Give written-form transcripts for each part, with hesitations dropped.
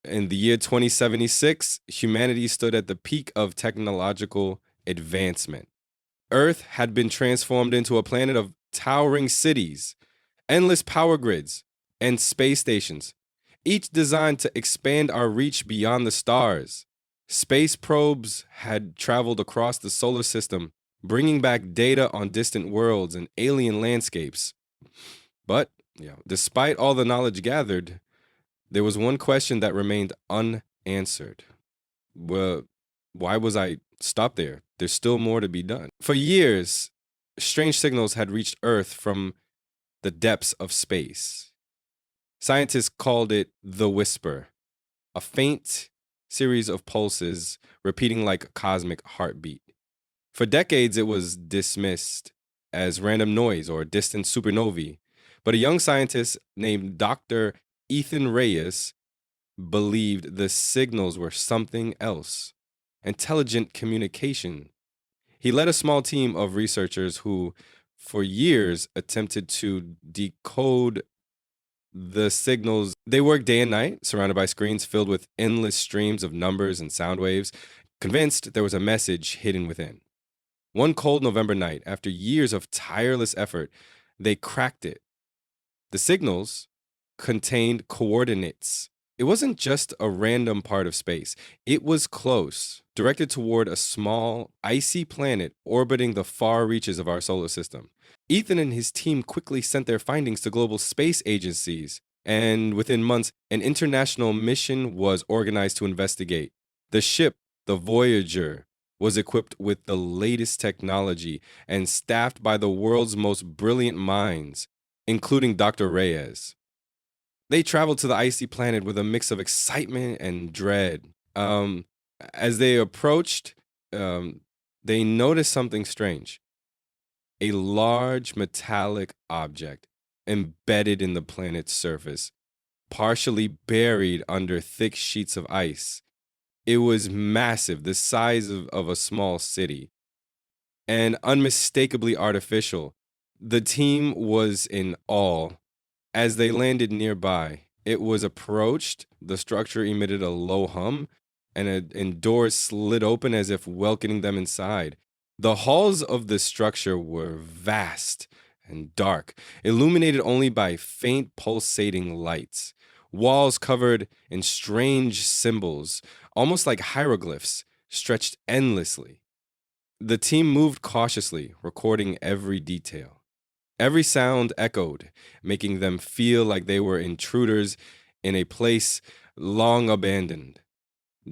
In the year 2076, humanity stood at the peak of technological advancement. Earth had been transformed into a planet of towering cities, endless power grids, and space stations, each designed to expand our reach beyond the stars. Space probes had traveled across the solar system, bringing back data on distant worlds and alien landscapes. But, despite all the knowledge gathered, there was one question that remained unanswered. Well, why was I stopped there? There's still more to be done. For years, strange signals had reached Earth from the depths of space. Scientists called it the whisper, a faint series of pulses repeating like a cosmic heartbeat. For decades, it was dismissed as random noise or distant supernovae, but a young scientist named Dr. Ethan Reyes believed the signals were something else, intelligent communication. He led a small team of researchers who, for years, attempted to decode the signals. They worked day and night, surrounded by screens filled with endless streams of numbers and sound waves, convinced there was a message hidden within. One cold November night, after years of tireless effort, they cracked it. The signals contained coordinates. It wasn't just a random part of space. It was close, directed toward a small, icy planet orbiting the far reaches of our solar system. Ethan and his team quickly sent their findings to global space agencies, and within months, an international mission was organized to investigate. The ship, the Voyager, was equipped with the latest technology and staffed by the world's most brilliant minds, including Dr. Reyes. They traveled to the icy planet with a mix of excitement and dread. As they approached, they noticed something strange. A large metallic object embedded in the planet's surface, partially buried under thick sheets of ice. It was massive, the size of a small city, and unmistakably artificial. The team was in awe. As they landed nearby, it was approached, the structure emitted a low hum, and doors slid open as if welcoming them inside. The halls of the structure were vast and dark, illuminated only by faint pulsating lights. Walls covered in strange symbols, almost like hieroglyphs, stretched endlessly. The team moved cautiously, recording every detail. Every sound echoed, making them feel like they were intruders in a place long abandoned.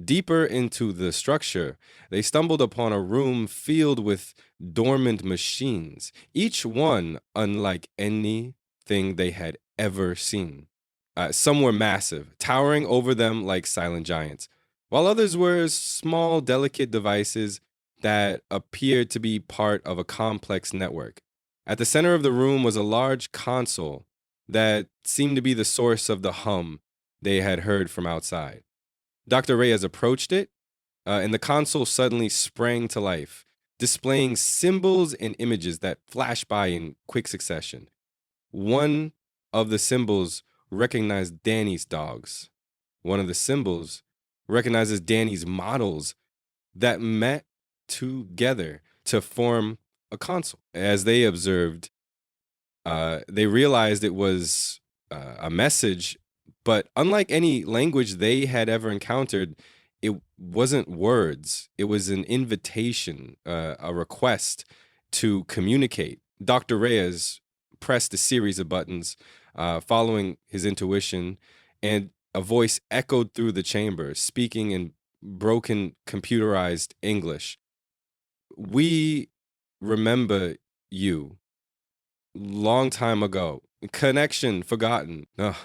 Deeper into the structure, they stumbled upon a room filled with dormant machines, each one unlike anything they had ever seen. Some were massive, towering over them like silent giants, while others were small, delicate devices that appeared to be part of a complex network. At the center of the room was a large console that seemed to be the source of the hum they had heard from outside. Dr. Reyes approached it, and the console suddenly sprang to life, displaying symbols and images that flashed by in quick succession. One of the symbols recognized Danny's dogs. One of the symbols recognizes Danny's models that met together to form a console. As they observed, they realized it was a message, but unlike any language they had ever encountered, it wasn't words. It was an invitation, a request to communicate. Dr. Reyes pressed a series of buttons, following his intuition, and a voice echoed through the chamber, speaking in broken computerized English. We remember you. Long time ago. Connection forgotten. Ugh.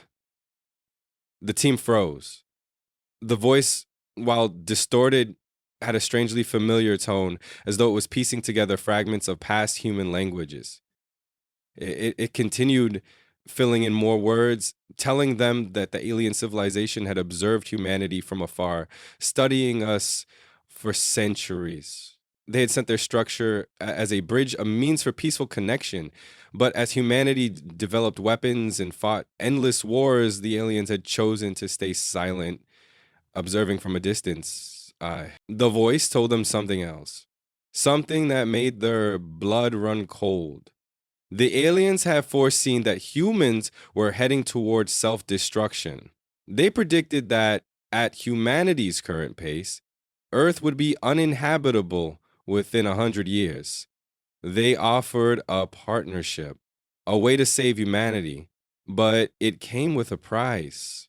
The team froze. The voice, while distorted, had a strangely familiar tone, as though it was piecing together fragments of past human languages. It continued filling in more words, telling them that the alien civilization had observed humanity from afar, studying us for centuries. They had sent their structure as a bridge, a means for peaceful connection. But as humanity developed weapons and fought endless wars, the aliens had chosen to stay silent, Observing from a distance, the voice told them something else, something that made their blood run cold. The aliens have foreseen that humans were heading towards self destruction. They predicted that at humanity's current pace, Earth would be uninhabitable within 100 years. They offered a partnership, a way to save humanity, but it came with a price.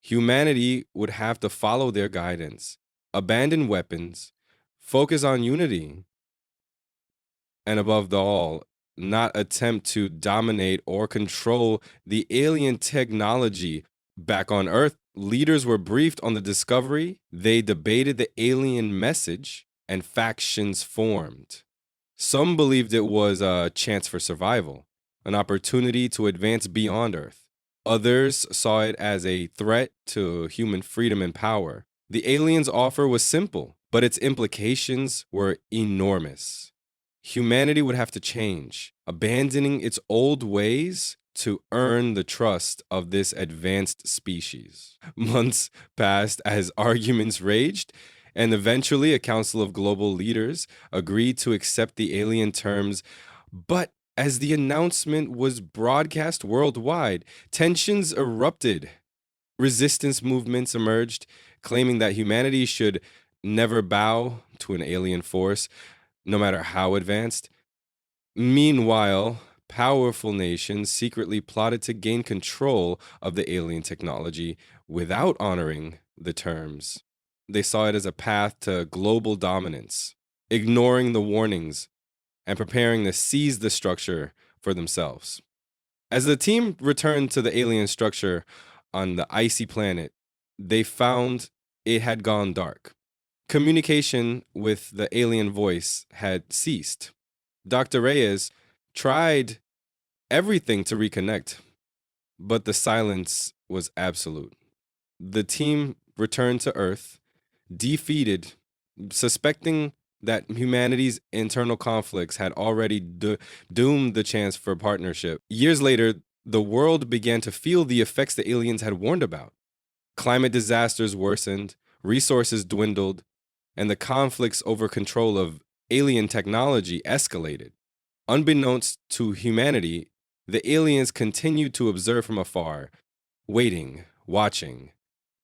Humanity would have to follow their guidance, abandon weapons, focus on unity, and above all, not attempt to dominate or control the alien technology. Back on Earth, leaders were briefed on the discovery, they debated the alien message, and factions formed. Some believed it was a chance for survival, an opportunity to advance beyond Earth. Others saw it as a threat to human freedom and power. The aliens' offer was simple, but its implications were enormous. Humanity would have to change, abandoning its old ways to earn the trust of this advanced species. Months passed as arguments raged, and eventually a council of global leaders agreed to accept the alien terms. But as the announcement was broadcast worldwide, tensions erupted. Resistance movements emerged, claiming that humanity should never bow to an alien force, no matter how advanced. Meanwhile, powerful nations secretly plotted to gain control of the alien technology without honoring the terms. They saw it as a path to global dominance, ignoring the warnings and preparing to seize the structure for themselves. As the team returned to the alien structure on the icy planet, they found it had gone dark. Communication with the alien voice had ceased. Dr. Reyes tried everything to reconnect, but the silence was absolute. The team returned to Earth, defeated, suspecting that humanity's internal conflicts had already doomed the chance for partnership. Years later, the world began to feel the effects the aliens had warned about. Climate disasters worsened, resources dwindled, and the conflicts over control of alien technology escalated. Unbeknownst to humanity, the aliens continued to observe from afar, waiting, watching.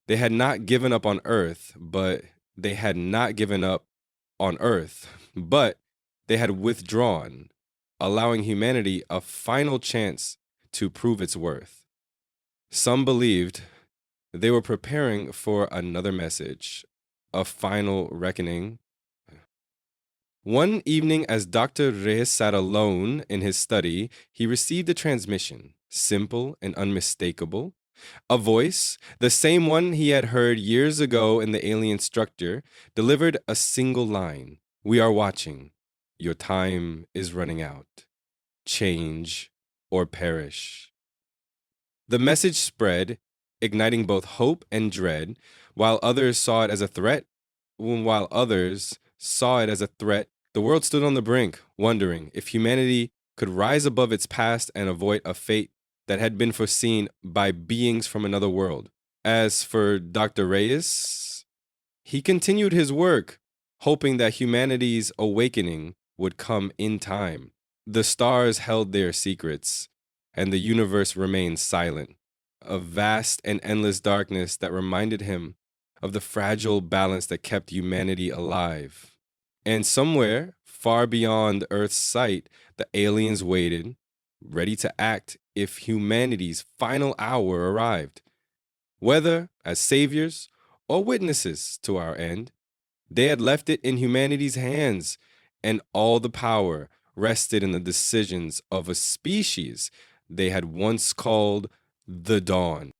They had not given up on Earth, but they had not given up on Earth, but they had withdrawn, allowing humanity a final chance to prove its worth. Some believed they were preparing for another message, a final reckoning. One evening, as Dr. Reyes sat alone in his study, he received a transmission, simple and unmistakable. A voice, the same one he had heard years ago in the alien structure, delivered a single line. "We are watching. Your time is running out. Change or perish." The message spread, igniting both hope and dread, while others saw it as a threat. The world stood on the brink, wondering if humanity could rise above its past and avoid a fate that had been foreseen by beings from another world. As for Dr. Reyes, he continued his work, hoping that humanity's awakening would come in time. The stars held their secrets, and the universe remained silent, a vast and endless darkness that reminded him of the fragile balance that kept humanity alive. And somewhere, far beyond Earth's sight, the aliens waited, ready to act if humanity's final hour arrived. Whether as saviors or witnesses to our end, they had left it in humanity's hands, and all the power rested in the decisions of a species they had once called the Dawn.